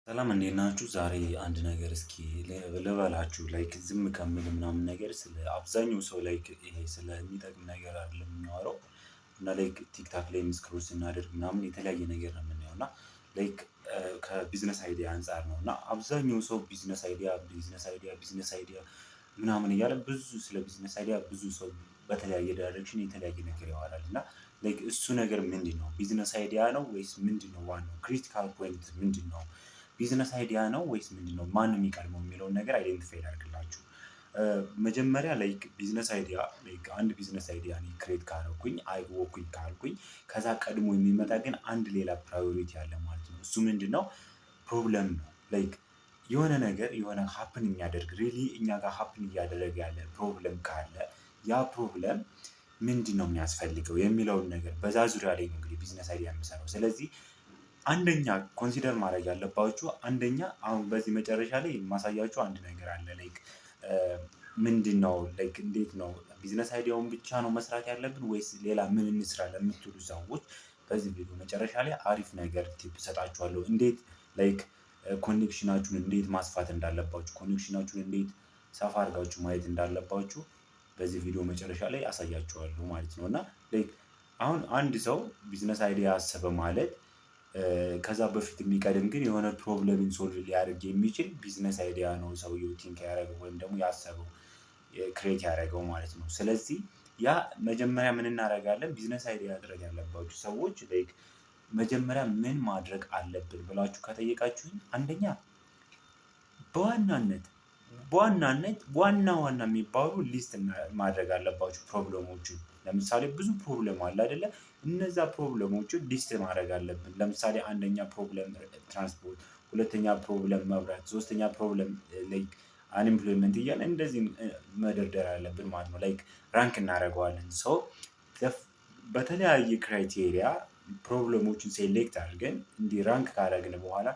ሰላም እንዴት ናችሁ? ዛሬ አንድ ነገር እስኪ ልበላችሁ ላይክ ዝም ከምል ምናምን ነገር ስለ አብዛኛው ሰው ላይክ ይሄ ስለሚጠቅም ነገር አይደለም የሚያወራው እና ላይክ ቲክታክ ላይም ስክሮል ስናደርግ ምናምን የተለያየ ነገር ነው የምናየው እና ላይክ ከቢዝነስ አይዲያ አንፃር ነው እና አብዛኛው ሰው ቢዝነስ አይዲያ ምናምን እያለ ብዙ ስለ ቢዝነስ አይዲያ ብዙ ሰው በተለያየ ዳይሬክሽን የተለያየ ነገር ያወራል እና ላይክ እሱ ነገር ምንድነው? ቢዝነስ አይዲያ ነው ወይስ ምንድነው? ዋናው ክሪቲካል ፖይንት ምንድነው? ቢዝነስ አይዲያ ነው ወይስ ምንድነው? ማን ነው የሚቀድመው የሚለውን ነገር አይደንቲፋይ ላድርግላችሁ። መጀመሪያ ላይክ ቢዝነስ አይዲያ ላይክ አንድ ቢዝነስ አይዲያ እኔ ክሬት ካደረኩኝ አወኩኝ ካልኩኝ ከዛ ቀድሞ የሚመጣ ግን አንድ ሌላ ፕራዮሪቲ አለ ማለት ነው። እሱ ምንድነው? ፕሮብለም ነው። ላይክ የሆነ ነገር የሆነ ሀፕን የሚያደርግ ሪሊ እኛ ጋር ሀፕን እያደረገ ያለ ፕሮብለም ካለ ያ ፕሮብለም ምንድነው የሚያስፈልገው የሚለውን ነገር በዛ ዙሪያ ላይ ነው እንግዲህ ቢዝነስ አይዲያ የምሰራው። ስለዚህ አንደኛ ኮንሲደር ማድረግ ያለባችሁ አንደኛ አሁን በዚህ መጨረሻ ላይ የማሳያችሁ አንድ ነገር አለ ላይክ ምንድነው ላይክ እንዴት ነው ቢዝነስ አይዲያውን ብቻ ነው መስራት ያለብን ወይስ ሌላ ምን እንስራ ለምትሉ ሰዎች በዚህ ቪዲዮ መጨረሻ ላይ አሪፍ ነገር ቲፕ እሰጣችኋለሁ። እንዴት ላይክ ኮኔክሽናችሁን እንዴት ማስፋት እንዳለባችሁ ኮኔክሽናችሁን እንዴት ሰፋ አድርጋችሁ ማየት እንዳለባችሁ በዚህ ቪዲዮ መጨረሻ ላይ አሳያችኋለሁ ማለት ነው። እና ላይክ አሁን አንድ ሰው ቢዝነስ አይዲያ አሰበ ማለት ከዛ በፊት የሚቀድም ግን የሆነ ፕሮብለምን ሶልቭ ሊያደርግ የሚችል ቢዝነስ አይዲያ ነው ሰውየው ቲንክ ያደረገው ወይም ደግሞ ያሰበው ክሬት ያደረገው ማለት ነው። ስለዚህ ያ መጀመሪያ ምን እናደርጋለን? ቢዝነስ አይዲያ ማድረግ ያለባችሁ ሰዎች ላይክ መጀመሪያ ምን ማድረግ አለብን ብላችሁ ከጠየቃችሁኝ አንደኛ በዋናነት ዋና የሚባሉ ሊስት ማድረግ አለባችሁ ፕሮብለሞችን። ለምሳሌ ብዙ ፕሮብለም አለ አይደለ? እነዛ ፕሮብለሞችን ሊስት ማድረግ አለብን። ለምሳሌ አንደኛ ፕሮብለም ትራንስፖርት፣ ሁለተኛ ፕሮብለም መብራት፣ ሶስተኛ ፕሮብለም ላይክ አንኤምፕሎይመንት እያለ እንደዚህ መደርደር አለብን ማለት ነው። ላይክ ራንክ እናደርገዋለን። ሶ በተለያየ ክራይቴሪያ ፕሮብለሞችን ሴሌክት አድርገን እንዲህ ራንክ ካደረግን በኋላ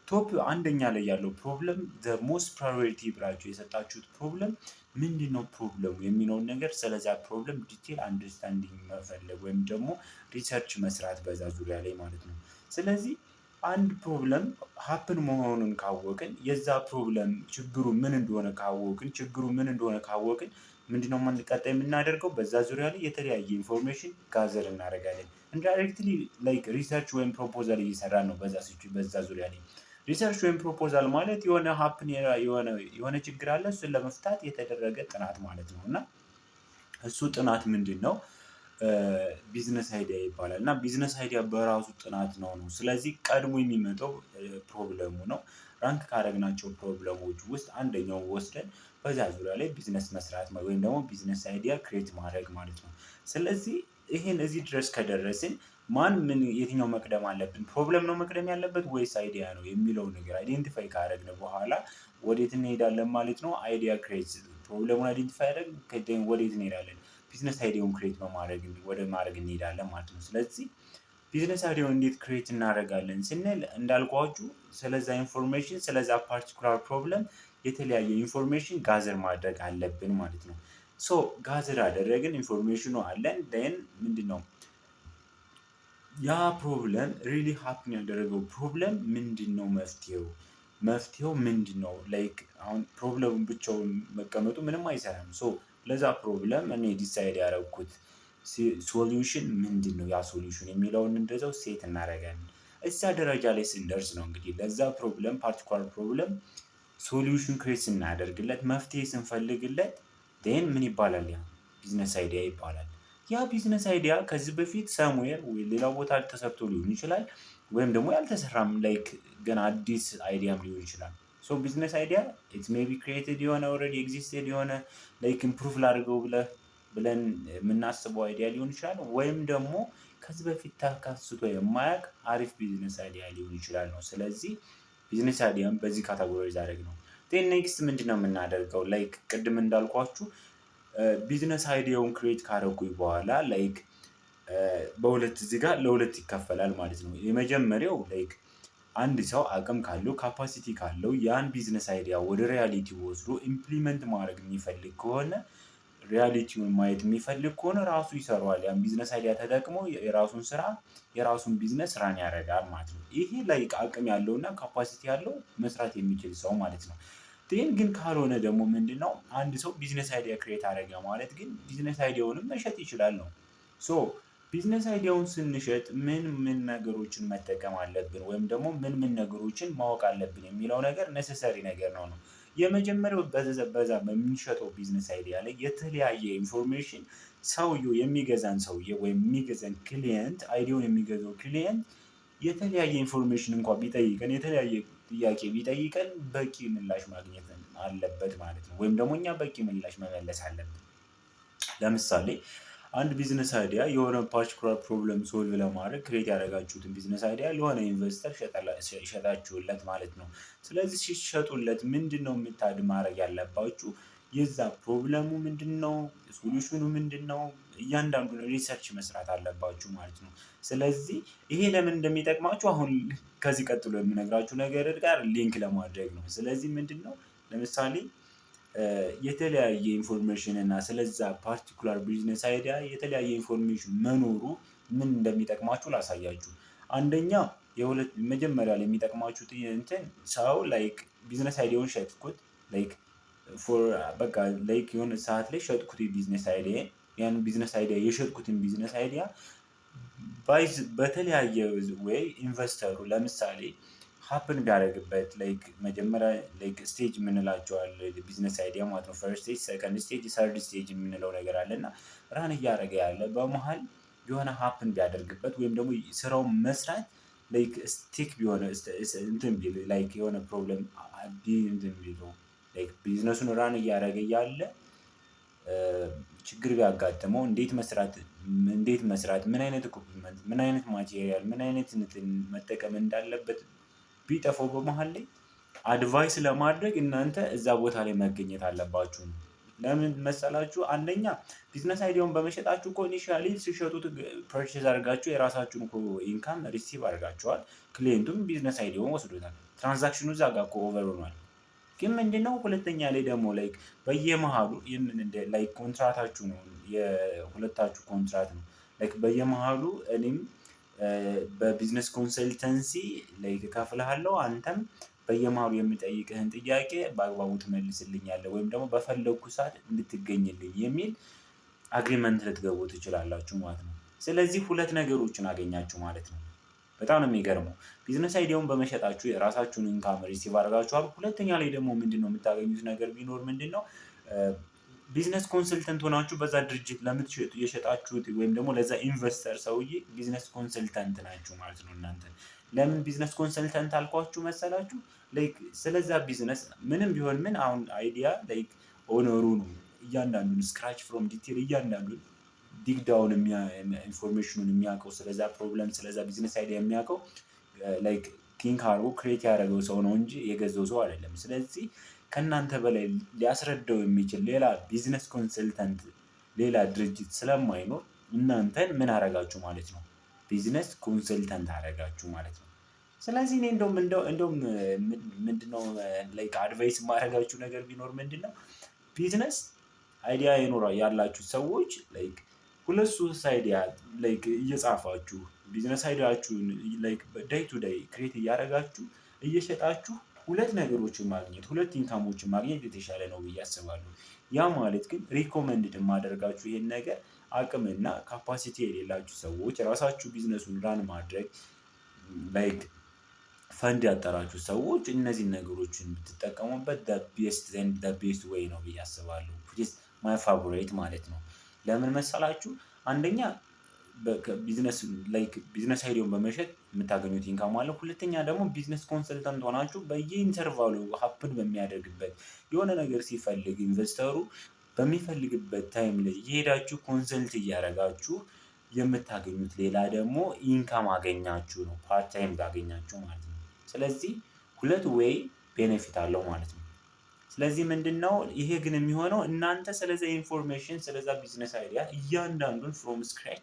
ቶፕ አንደኛ ላይ ያለው ፕሮብለም ዘ ሞስት ፕራዮሪቲ ብላችሁ የሰጣችሁት ፕሮብለም ምንድነው ፕሮብለሙ የሚለውን ነገር ስለዛ ፕሮብለም ዲቴል አንደርስታንዲንግ መፈለግ ወይም ደግሞ ሪሰርች መስራት በዛ ዙሪያ ላይ ማለት ነው። ስለዚህ አንድ ፕሮብለም ሀፕን መሆኑን ካወቅን የዛ ፕሮብለም ችግሩ ምን እንደሆነ ካወቅን ምንድነው ቀጣይ የምናደርገው? በዛ ዙሪያ ላይ የተለያየ ኢንፎርሜሽን ጋዘር እናደርጋለን። ኢንዳይሬክትሊ ላይክ ሪሰርች ወይም ፕሮፖዛል እየሰራን ነው በዛ ዙሪያ ላይ። ሪሰርች ወይም ፕሮፖዛል ማለት የሆነ ሀፕን የሆነ ችግር አለ እሱን ለመፍታት የተደረገ ጥናት ማለት ነው። እና እሱ ጥናት ምንድነው? ቢዝነስ አይዲያ ይባላል። እና ቢዝነስ አይዲያ በራሱ ጥናት ነው። ስለዚህ ቀድሞ የሚመጣው ፕሮብለሙ ነው። ራንክ ካደረግናቸው ፕሮብለሞች ውስጥ አንደኛውን ወስደን በዛ ዙሪያ ላይ ቢዝነስ መስራት ወይም ደግሞ ቢዝነስ አይዲያ ክሬት ማድረግ ማለት ነው። ስለዚህ ይሄን እዚህ ድረስ ከደረስን ማን ምን የትኛው መቅደም አለብን? ፕሮብለም ነው መቅደም ያለበት ወይስ አይዲያ ነው የሚለውን ነገር አይዴንቲፋይ ካደረግን በኋላ ወዴት እንሄዳለን ማለት ነው? አይዲያ ክሬት ፕሮብለሙን አይዴንቲፋይ አደረግን ወዴት እንሄዳለን? ቢዝነስ አይዲያውን ክሬት ወደ ማድረግ እንሄዳለን ማለት ነው። ስለዚህ ቢዝነስ አይዲያውን እንዴት ክሬት እናደርጋለን ስንል እንዳልኳችሁ ስለዛ ኢንፎርሜሽን ስለዛ ፓርቲኩላር ፕሮብለም የተለያየ ኢንፎርሜሽን ጋዘር ማድረግ አለብን ማለት ነው። ሶ ጋዘር አደረግን ኢንፎርሜሽኑ አለን ዴን ምንድነው ያ ፕሮብለም ሪሊ ሀፕን ያደረገው ፕሮብለም ምንድነው? መፍትሄው ምንድነው? ላይክ አሁን ፕሮብለሙን ብቻውን መቀመጡ ምንም አይሰራም። ሶ ለዛ ፕሮብለም እኔ ዲሳይድ ያደረኩት ሶሉሽን ምንድነው? ያ ሶሉሽን የሚለውን እንደዛው ሴት እናደርጋለን። እዛ ደረጃ ላይ ስንደርስ ነው እንግዲህ ለዛ ፕሮብለም ፓርቲኩላር ፕሮብለም ሶሉሽን ክሬት ስናደርግለት መፍትሄ ስንፈልግለት ዴን ምን ይባላል? ያ ቢዝነስ አይዲያ ይባላል። ያ ቢዝነስ አይዲያ ከዚህ በፊት ሰምዌር ወይ ሌላ ቦታ ተሰርቶ ሊሆን ይችላል ወይም ደግሞ ያልተሰራም ላይክ ገና አዲስ አይዲያም ሊሆን ይችላል። ሶ ቢዝነስ አይዲያ ኢት ሜይ ቢ ክሬትድ የሆነ ኦልሬዲ ኤግዚስትድ የሆነ ላይክ ኢምፕሩቭ ላድርገው ብለን የምናስበው አይዲያ ሊሆን ይችላል ወይም ደግሞ ከዚህ በፊት ተከስቶ የማያውቅ አሪፍ ቢዝነስ አይዲያ ሊሆን ይችላል ነው። ስለዚህ ቢዝነስ አይዲያም በዚህ ካታጎራይዝ አደረግነው። ዴን ኔክስት ምንድነው የምናደርገው? ላይክ ቅድም እንዳልኳችሁ ቢዝነስ አይዲያውን ክሬት ካደረጉኝ በኋላ ላይክ በሁለት እዚህ ጋር ለሁለት ይከፈላል ማለት ነው። የመጀመሪያው ላይክ አንድ ሰው አቅም ካለው ካፓሲቲ ካለው ያን ቢዝነስ አይዲያ ወደ ሪያሊቲ ወስዶ ኢምፕሊመንት ማድረግ የሚፈልግ ከሆነ ሪያሊቲውን ማየት የሚፈልግ ከሆነ ራሱ ይሰራዋል። ያን ቢዝነስ አይዲያ ተጠቅሞ የራሱን ስራ የራሱን ቢዝነስ ራን ያደርጋል ማለት ነው። ይሄ ላይ አቅም ያለውና ካፓሲቲ ያለው መስራት የሚችል ሰው ማለት ነው። ግን ካልሆነ ደግሞ ምንድነው አንድ ሰው ቢዝነስ አይዲያ ክሬት አደረገ ማለት ግን ቢዝነስ አይዲያውንም መሸጥ ይችላል ነው። ሶ ቢዝነስ አይዲያውን ስንሸጥ ምን ነገሮችን መጠቀም አለብን ወይም ደግሞ ምን ነገሮችን ማወቅ አለብን የሚለው ነገር ነሰሰሪ ነገር ነው። የመጀመሪያው በዛ በምንሸጠው ቢዝነስ አይዲያ ላይ የተለያየ ኢንፎርሜሽን ሰውየው የሚገዛን ሰውዬ ወይም የሚገዛን ክሊየንት አይዲያውን የሚገዛው ክሊየንት የተለያየ ኢንፎርሜሽን እንኳን ቢጠይቀን የተለያየ ጥያቄ ቢጠይቀን በቂ ምላሽ ማግኘት አለበት ማለት ነው። ወይም ደግሞ እኛ በቂ ምላሽ መመለስ አለብን። ለምሳሌ አንድ ቢዝነስ አይዲያ የሆነ ፓርቲኩላር ፕሮብለም ሶልቭ ለማድረግ ክሬት ያደረጋችሁትን ቢዝነስ አይዲያ ለሆነ ኢንቨስተር ሸጣችሁለት ማለት ነው። ስለዚህ ሲሸጡለት ምንድነው ማድረግ ያለባችሁ? የዛ ፕሮብለሙ ምንድነው? ሶሉሽኑ ምንድነው? እያንዳንዱን ሪሰርች መስራት አለባችሁ ማለት ነው። ስለዚህ ይሄ ለምን እንደሚጠቅማችሁ አሁን ከዚህ ቀጥሎ የምነግራችሁ ነገር ጋር ሊንክ ለማድረግ ነው። ስለዚህ ምንድነው ለምሳሌ የተለያየ ኢንፎርሜሽን እና ስለዛ ፓርቲኩላር ቢዝነስ አይዲያ የተለያየ ኢንፎርሜሽን መኖሩ ምን እንደሚጠቅማችሁ ላሳያችሁ። አንደኛ መጀመሪያ ላይ የሚጠቅማችሁ እንትን ሰው ላይክ ቢዝነስ አይዲያውን ሸጥኩት ላይክ በቃ ላይክ የሆነ ሰዓት ላይ ሸጥኩት የቢዝነስ አይዲያ ያን ቢዝነስ አይዲያ የሸጥኩትን ቢዝነስ አይዲያ በተለያየ ወይ ኢንቨስተሩ ለምሳሌ ሀፕን ቢያደርግበት ላይክ መጀመሪያ ላይክ ስቴጅ የምንላቸው አለ ቢዝነስ አይዲያ ማለት ነው። ፈርስት ስቴጅ፣ ሰከንድ ስቴጅ፣ ሰርድ ስቴጅ የምንለው ነገር አለ እና ራን እያደረገ ያለ በመሃል የሆነ ሀፕን ቢያደርግበት ወይም ደግሞ ስራውን መስራት ላይክ ስቲክ ቢሆን እንትን ቢል ላይክ የሆነ ፕሮብለም እንትን ቢለው ላይክ ቢዝነሱን ራን እያደረገ እያለ ችግር ቢያጋጥመው እንዴት መስራት ምን አይነት ኢኩፕመንት ምን አይነት ማቴሪያል ምን አይነት መጠቀም እንዳለበት ቢጠፋው በመሃል ላይ አድቫይስ ለማድረግ እናንተ እዛ ቦታ ላይ መገኘት አለባችሁ። ለምን መሰላችሁ? አንደኛ ቢዝነስ አይዲያውን በመሸጣችሁ እኮ ኢኒሺያሊ ሲሸጡት ፐርቼዝ አድርጋችሁ የራሳችሁን እኮ ኢንካም ሪሲቭ አድርጋችኋል። ክሊየንቱም ቢዝነስ አይዲያውን ወስዶታል። ትራንዛክሽኑ እዛ ጋር እኮ ኦቨር ሆኗል። ግን ምንድነው ሁለተኛ ላይ ደግሞ ላይክ በየመሃሉ ላይክ ኮንትራታችሁ ነው የሁለታችሁ ኮንትራት ነው። ላይክ በየመሃሉ እኔም በቢዝነስ ኮንሰልተንሲ ላይክ እከፍልሃለሁ አንተም በየመሃሉ የምጠይቅህን ጥያቄ በአግባቡ ትመልስልኛለህ ወይም ደግሞ በፈለኩት ሰዓት እንድትገኝልኝ የሚል አግሪመንት ልትገቡ ትችላላችሁ ማለት ነው። ስለዚህ ሁለት ነገሮችን አገኛችሁ ማለት ነው። በጣም ነው የሚገርመው። ቢዝነስ አይዲያውን በመሸጣችሁ የራሳችሁን ኢንካም ሪሲቭ አድርጋችኋል። ሁለተኛ ላይ ደግሞ ምንድነው የምታገኙት ነገር ቢኖር ምንድነው ቢዝነስ ኮንሰልተንት ሆናችሁ በዛ ድርጅት ለምትሸጡ የሸጣችሁት ወይም ደግሞ ለዛ ኢንቨስተር ሰውዬ ቢዝነስ ኮንሰልተንት ናችሁ ማለት ነው እናንተ። ለምን ቢዝነስ ኮንሰልተንት አልኳችሁ መሰላችሁ? ላይክ ስለዛ ቢዝነስ ምንም ቢሆን ምን አሁን አይዲያ ላይክ ኦነሩ ነው እያንዳንዱን ስክራች ፍሮም ዲቴል እያንዳንዱን ዲግ ዳውን ኢንፎርሜሽኑን የሚያውቀው ስለዛ ፕሮብለም ስለዛ ቢዝነስ አይዲያ የሚያውቀው ላይክ ቲንክ አድርጎ ክሬት ያደረገው ሰው ነው እንጂ የገዛው ሰው አይደለም። ስለዚህ ከእናንተ በላይ ሊያስረዳው የሚችል ሌላ ቢዝነስ ኮንሰልተንት ሌላ ድርጅት ስለማይኖር እናንተን ምን አደረጋችሁ ማለት ነው? ቢዝነስ ኮንሰልተንት አደረጋችሁ ማለት ነው። ስለዚህ እኔ እንደውም ምንድነው ላይክ አድቫይስ የማደርጋችሁ ነገር ቢኖር ምንድነው ቢዝነስ አይዲያ ያላችሁ ሰዎች ላይክ ሁለት ሶስት አይዲያ ላይክ እየጻፋችሁ ቢዝነስ አይዲያችሁን ላይክ ዴይ ቱ ዴይ ክሬት እያደረጋችሁ እየሸጣችሁ ሁለት ነገሮችን ማግኘት ሁለት ኢንካሞችን ማግኘት የተሻለ ነው ብዬ አስባለሁ። ያ ማለት ግን ሪኮመንድድ የማደርጋችሁ ይሄን ነገር አቅምና ካፓሲቲ የሌላችሁ ሰዎች ራሳችሁ ቢዝነሱን ራን ማድረግ ላይክ ፈንድ ያጠራችሁ ሰዎች እነዚህን ነገሮችን ብትጠቀሙበት ቤስት ዌይ ነው ብዬ አስባለሁ። ማይ ፋቮራይት ማለት ነው። ለምን መሰላችሁ? አንደኛ ቢዝነስ አይዲያውን በመሸጥ የምታገኙት ኢንካም አለ። ሁለተኛ ደግሞ ቢዝነስ ኮንሰልታንት ሆናችሁ በየኢንተርቫሉ ሀፕን በሚያደርግበት የሆነ ነገር ሲፈልግ ኢንቨስተሩ በሚፈልግበት ታይም ላይ እየሄዳችሁ ኮንሰልት እያደረጋችሁ የምታገኙት ሌላ ደግሞ ኢንካም አገኛችሁ ነው። ፓርት ታይም ባገኛችሁ ማለት ነው። ስለዚህ ሁለት ዌይ ቤኔፊት አለው ማለት ነው። ስለዚህ ምንድነው ይሄ ግን የሚሆነው እናንተ ስለዛ ኢንፎርሜሽን ስለዛ ቢዝነስ አይዲያ እያንዳንዱን ፍሮም ስክራች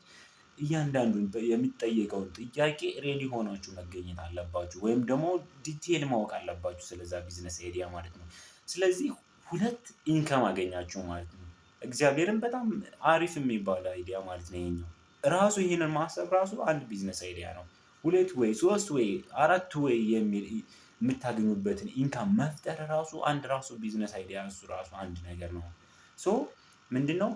እያንዳንዱን የሚጠየቀውን ጥያቄ ሬዲ ሆናችሁ መገኘት አለባችሁ ወይም ደግሞ ዲቴል ማወቅ አለባችሁ ስለዛ ቢዝነስ አይዲያ ማለት ነው። ስለዚህ ሁለት ኢንካም አገኛችሁ ማለት ነው። እግዚአብሔርን በጣም አሪፍ የሚባል አይዲያ ማለት ነው ይሄኛው። ራሱ ይሄንን ማሰብ ራሱ አንድ ቢዝነስ አይዲያ ነው። 2 ወይ 3 ወይ 4 ወይ የሚል የምታገኙበትን ኢንካም መፍጠር ራሱ አንድ ራሱ ቢዝነስ አይዲያ እሱ ራሱ አንድ ነገር ነው። ሶ ምንድነው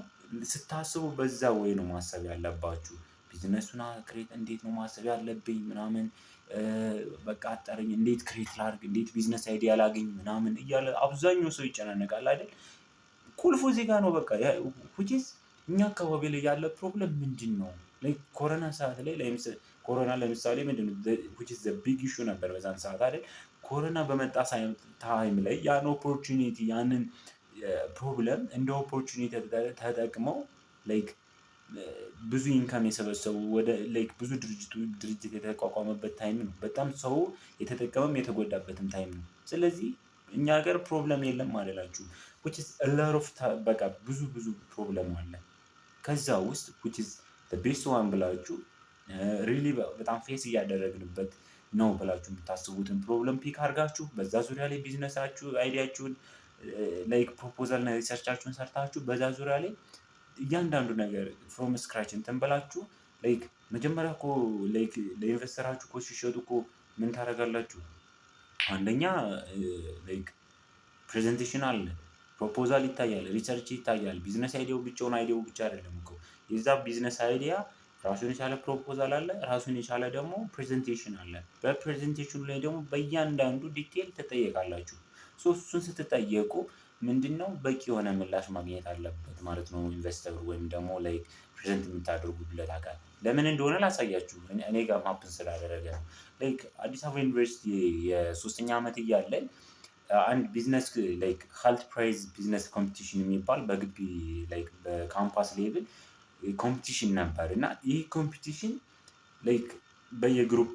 ስታስቡ በዛ ወይ ነው ማሰብ ያለባችሁ። ቢዝነሱን ክሬት እንዴት ነው ማሰብ ያለብኝ ምናምን በቃ አጠረኝ እንዴት ክሬት ላድርግ እንዴት ቢዝነስ አይዲያ ላግኝ ምናምን እያለ አብዛኛው ሰው ይጨናነቃል አይደል? ቁልፉ እዚህ ጋር ነው። በቃ which is እኛ አካባቢ ላይ ያለ ፕሮብለም ምንድነው? ላይክ ኮሮና ሰዓት ላይ ኮሮና ለምሳሌ ምንድነው which is the big issue ነበር በዛን ሰዓት አይደል? ኮሮና በመጣ ታይም ላይ ያን ኦፖርቹኒቲ ያንን ፕሮብለም እንደ ኦፖርቹኒቲ ተጠቅመው ላይክ ብዙ ኢንካም የሰበሰቡ ወደ ላይክ ብዙ ድርጅት የተቋቋመበት ታይም ነው። በጣም ሰው የተጠቀመም የተጎዳበትም ታይም ነው። ስለዚህ እኛ ሀገር ፕሮብለም የለም አልላችሁም which is a lot of በቃ ብዙ ፕሮብለም አለ። ከዛ ውስጥ which is the best one ብላችሁ ሪሊ በጣም ፌስ እያደረግንበት ነው ብላችሁ የምታስቡትን ፕሮብለም ፒክ አድርጋችሁ በዛ ዙሪያ ላይ ቢዝነሳችሁ አይዲያችሁን ላይክ ፕሮፖዛል እና ሪሰርቻችሁን ሰርታችሁ በዛ ዙሪያ ላይ እያንዳንዱ ነገር ፍሮም ስክራች እንትን ብላችሁ ላይክ መጀመሪያ እኮ ላይክ ለኢንቨስተራችሁ እኮ ሲሸጡ እኮ ምን ታደርጋላችሁ? አንደኛ ላይክ ፕሬዘንቴሽን አለ፣ ፕሮፖዛል ይታያል፣ ሪሰርች ይታያል። ቢዝነስ አይዲያው ብቻውን አይዲያው ብቻ አይደለም እኮ የዛ ቢዝነስ አይዲያ ራሱን የቻለ ፕሮፖዛል አለ፣ ራሱን የቻለ ደግሞ ፕሬዘንቴሽን አለ። በፕሬዘንቴሽኑ ላይ ደግሞ በእያንዳንዱ ዲቴል ትጠየቃላችሁ። እሱን ስትጠየቁ ምንድነው በቂ የሆነ ምላሽ ማግኘት አለበት ማለት ነው ኢንቨስተሩ ወይም ደግሞ ላይክ ፕሬዘንት የምታደርጉለት አካል። ለምን እንደሆነ ላሳያችሁ እኔ ጋር ማፕን ስላደረገ ነው። ላይክ አዲስ አበባ ዩኒቨርሲቲ የሶስተኛ ዓመት እያለን አንድ ቢዝነስ ላይክ ሀልት ፕራይዝ ቢዝነስ ኮምፒቲሽን የሚባል በግቢ ላይክ በካምፓስ ሌቭል ኮምፒቲሽን ነበር እና ይህ ኮምፒቲሽን ላይክ በየግሩፕ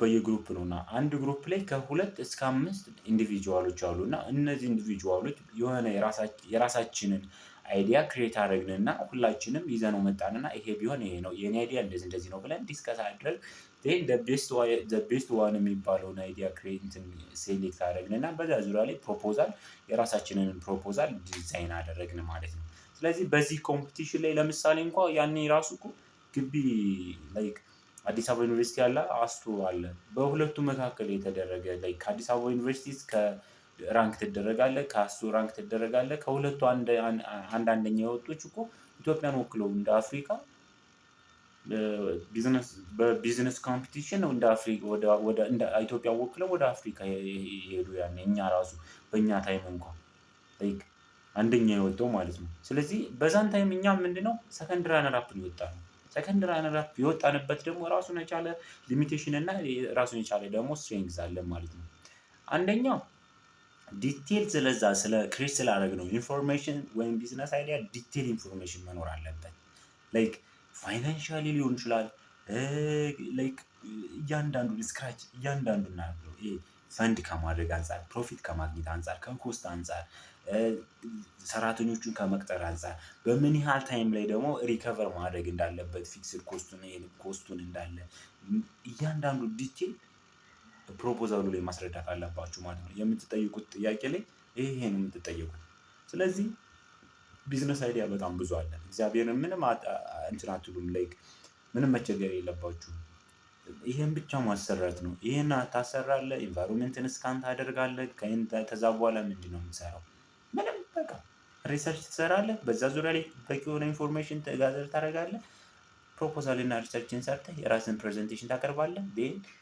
ነው እና አንድ ግሩፕ ላይ ከ2 እስከ 5 ኢንዲቪጁዋሎች አሉ እና እነዚህ ኢንዲቪጁዋሎች የሆነ የራሳችንን አይዲያ ክሬት አደረግንና ሁላችንም ይዘነው መጣንና ይሄ ቢሆን ይሄ ነው የኔ አይዲያ እንደዚህ ነው ብለን ዲስከስ አድርገን ዘ ቤስት ዋን የሚባለውን አይዲያ ክሬት ሴሌክት አደረግንና በዛ ዙሪያ ላይ የራሳችንን ፕሮፖዛል ዲዛይን አደረግን ማለት ነው። ስለዚህ በዚህ ኮምፒቲሽን ላይ ለምሳሌ እንኳን ያኔ ራሱ እኮ ግቢ ላይክ አዲስ አበባ ዩኒቨርሲቲ አለ፣ አስቱ አለ። በሁለቱ መካከል የተደረገ ላይክ ከአዲስ አበባ ዩኒቨርሲቲ እስከ ራንክ ትደረጋለህ፣ ከአስቱ ራንክ ትደረጋለህ። ከሁለቱ አንደኛ የወጡት እኮ ኢትዮጵያን ወክለው እንደ አፍሪካ በቢዝነስ ኮምፒቲሽን እንደ አፍሪካ እንደ ኢትዮጵያ ወክለው ወደ አፍሪካ የሄዱ ያኔ እኛ ራሱ በእኛ ታይም እንኳን ላይክ አንደኛ የወጣው ማለት ነው። ስለዚህ በዛን ታይም እኛ ምንድነው ሰከንድ ራነር አፕ የወጣነው። ሰከንድ ራነር አፕ የወጣንበት ደግሞ ራሱን የቻለ ሊሚቴሽን እና ራሱን የቻለ ደግሞ ስትሬንግዝ አለን ማለት ነው። አንደኛው ዲቴል ስለዛ ስለ ክሬት ስላደረግነው ኢንፎርሜሽን ወይም ቢዝነስ አይዲያ ዲቴል ኢንፎርሜሽን መኖር አለበት። ላይክ ፋይናንሻሊ ሊሆን ይችላል ላይክ እያንዳንዱን ስክራች እያንዳንዱን ናቸው። ይሄ ፈንድ ከማድረግ አንፃር፣ ፕሮፊት ከማግኘት አንፃር፣ ከኮስት አንፃር፣ ሰራተኞቹን ከመቅጠር አንፃር፣ በምን ያህል ታይም ላይ ደግሞ ሪከቨር ማድረግ እንዳለበት ፊክስድ ኮስቱን እንዳለ እያንዳንዱ ዲቴል ፕሮፖዛሉ ላይ ማስረዳት አለባችሁ ማለት ነው። የምትጠይቁት ጥያቄ ላይ ይሄ ነው የምትጠየቁት። ስለዚህ ቢዝነስ አይዲያ በጣም ብዙ አለ። እግዚአብሔርን ምንም እንትን አትሉም ላይክ ምንም መቸገር የለባችሁም። ይሄን ብቻ ማሰራት ነው። ይሄን ታሰራለህ፣ ኢንቫይሮንመንትን ስካን ታደርጋለህ። ከዛ በኋላ ምንድነው የምትሰራው? ምንም በቃ ሪሰርች ትሰራለህ። በዛ ዙሪያ ላይ በቂ የሆነ ኢንፎርሜሽን ጋዘር ታደርጋለህ። ፕሮፖዛል እና ሪሰርችን ሰርተህ የራስን ፕሬዘንቴሽን ታቀርባለህ።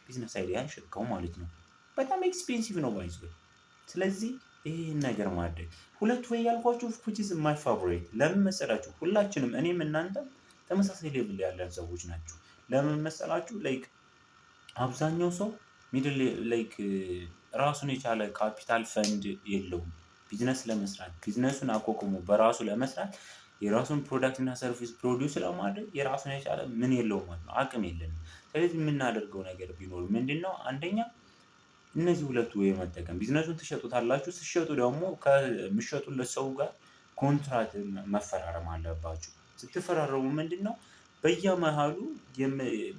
ቢዝነስ አይዲያን ሸጥከው ማለት ነው። በጣም ኤክስፔንሲቭ ነው ባይ ዘ ወይ። ስለዚህ ይሄን ነገር ማድረግ 2 ወይ ያልኳችሁ which is my favorite ለምን መሰላችሁ? ሁላችንም እኔም እናንተም ተመሳሳይ ሌቭል ያለን ሰዎች ናቸው። ለምን መሰላችሁ? ላይክ አብዛኛው ሰው ሚድል ላይክ ራሱን የቻለ ካፒታል ፈንድ የለውም። ቢዝነስ ለመስራት ቢዝነሱን አቋቁሞ በራሱ ለመስራት የራሱን ፕሮዳክት እና ሰርቪስ ፕሮዲውስ ለማድረግ የራሱን የቻለ ምን የለውም ማለት ነው፣ አቅም የለንም። ስለዚህ የምናደርገው ነገር ቢኖር ምንድነው? አንደኛ እነዚህ 2 ወይ መጠቀም። ቢዝነሱን ትሸጡታላችሁ። ስትሸጡ ደግሞ ከምትሸጡለት ሰው ጋር ኮንትራት መፈራረም አለባችሁ። ስትፈራረሙ ምንድነው በየመሃሉ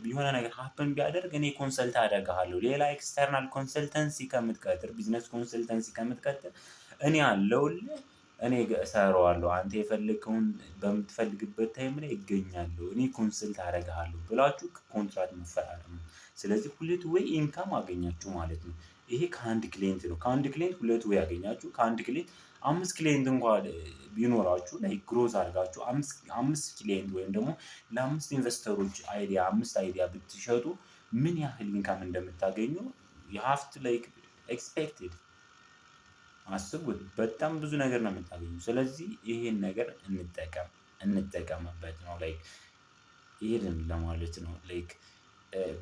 የሆነ ነገር ሀፕን ቢያደርግ እኔ ኮንሰልት አደርግሃለሁ። ሌላ ኤክስተርናል ኮንሰልተንሲ ከምትቀጥር ቢዝነስ ኮንሰልተንሲ ከምትቀጥር እኔ አለሁልህ እኔ እሰራዋለሁ አንተ የፈለግከውን በምትፈልግበት ታይም ላይ እገኛለሁ እኔ ኮንስልት አደርግሃለሁ ብላችሁ ኮንትራት መፈራረም ነው። ስለዚህ ሁለት ወይ ኢንካም አገኛችሁ ማለት ነው። ይሄ ከአንድ ክሊየንት ነው ከአንድ ክሊየንት ሁለት ወይ አገኛችሁ ከአንድ ክሊየንት አምስት ክሊየንት እንኳን ቢኖራችሁ ላይ ግሮዝ አድርጋችሁ አምስት ክሊየንት ወይም ደግሞ ለአምስት ኢንቨስተሮች አይዲያ አምስት አይዲያ ብትሸጡ ምን ያህል ኢንካም እንደምታገኙ ዩ ሃቭ ቱ ላይክ ኤክስፔክትድ አስቡት በጣም ብዙ ነገር ነው የምታገኙት። ስለዚህ ይሄን ነገር እንጠቀምበት ነው ላይክ ይሄንን ለማለት ነው ላይክ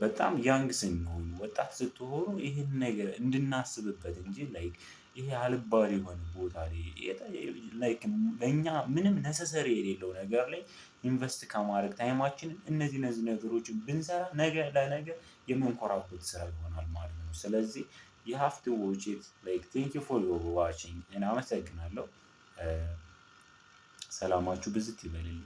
በጣም ያንግ ስንሆን ወጣት ስትሆኑ ይሄን ነገር እንድናስብበት እንጂ ላይክ ይሄ አልባሌ የሆነ ቦታ ላይ ላይክ ለእኛ ምንም ነሰሰሪ የሌለው ነገር ላይ ኢንቨስት ከማድረግ ታይማችንን እነዚህ ነገሮችን ብንሰራ ነገ ለነገ የምንኮራበት ስራ ይሆናል ማለት ነው። ስለዚህ you have to watch it like thank you for your watching እና አመሰግናለሁ። ሰላማችሁ ብዝት ይበልልኝ።